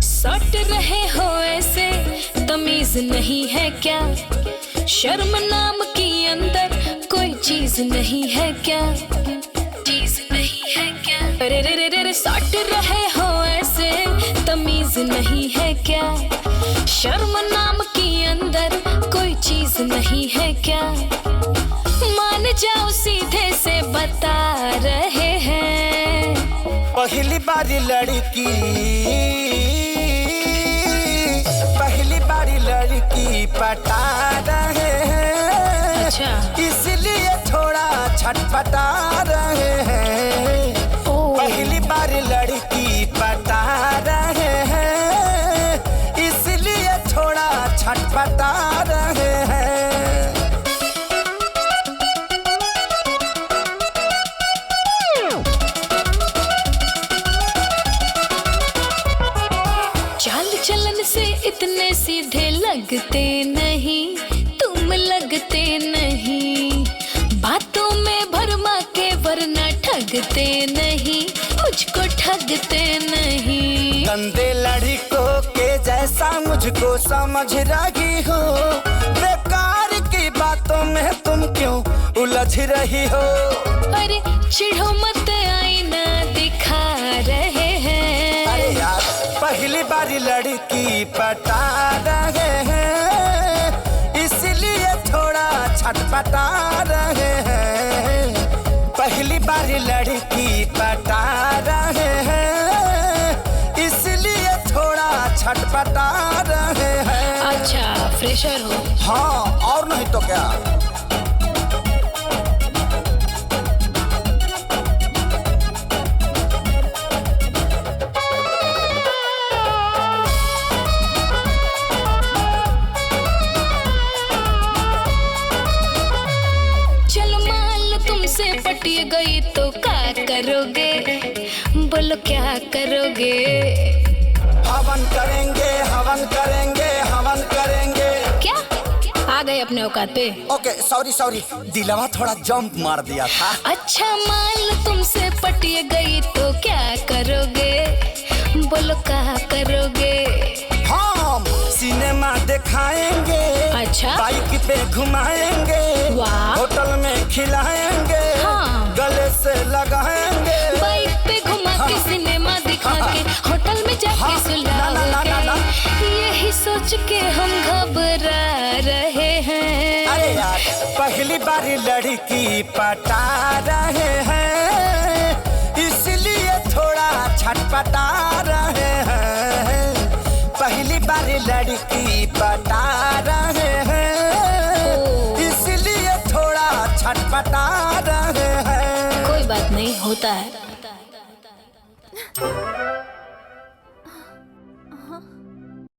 सट रहे हो ऐसे, तमीज नहीं है क्या? शर्म नाम की अंदर कोई चीज नहीं है क्या? चीज नहीं है क्या? अरे रे रे रे रे, सट रहे हो ऐसे, तमीज नहीं है क्या? शर्म नाम की अंदर कोई चीज नहीं है क्या? मान जाओ सीधे से बता रहे हैं, पहली बारी लड़की, पहली बारी लड़की पटा रहे हैं। अच्छा। इसलिए थोड़ा छटपटा रहे हैं। पहली बारी लड़की पटा रहे हैं, इसलिए थोड़ा छटपटा रहे हैं। चाल चलन से इतने सीधे लगते नहीं, तुम लगते नहीं। बातों में भरमा के वरना ठगते नहीं, मुझको ठगते नहीं। गंदे लड़कों के जैसा मुझको समझ रही हो, बेकार की बातों में तुम क्यों उलझ रही हो? अरे चिढ़ो मत, आईना दिखा रहे हैं। अरे यार, पहली बारी लड़की पटा रहे हैं, इसलिए थोड़ा छटपटा रहे हैं। पहली बारी लड़की पटा रहे हैं, इसलिए थोड़ा छटपटा रहे हैं। अच्छा, फ्रेशर हो? हाँ, और नहीं तो क्या। तुमसे पटी गई तो क्या करोगे? बोलो क्या करोगे? हवन करेंगे, हवन करेंगे, हवन करेंगे। क्या आ गए अपने औकात पे? ओके, सॉरी सॉरी, दिलवा थोड़ा जंप मार दिया था। अच्छा, मान लो तुमसे पटी गई तो क्या करोगे? बोलो क्या करोगे? हम सिनेमा दिखाएंगे। अच्छा। बाइक पे घुमाएंगे। वाह। होटल में खिलाएंगे। हाँ। गले से लगाएंगे। बाइक पे घुमा के, सिनेमा दिखा के, होटल में जाके सुलाओगे। यही सोच के हम घबरा रहे हैं। अरे यार, पहली बारी लड़की पटा रहे हैं, इसलिए थोड़ा छटपटा रहे हैं। पहली बारी लड़की पटा रहे हैं, इसलिए थोड़ा छटपटा रहे हैं। कोई बात नहीं, होता है।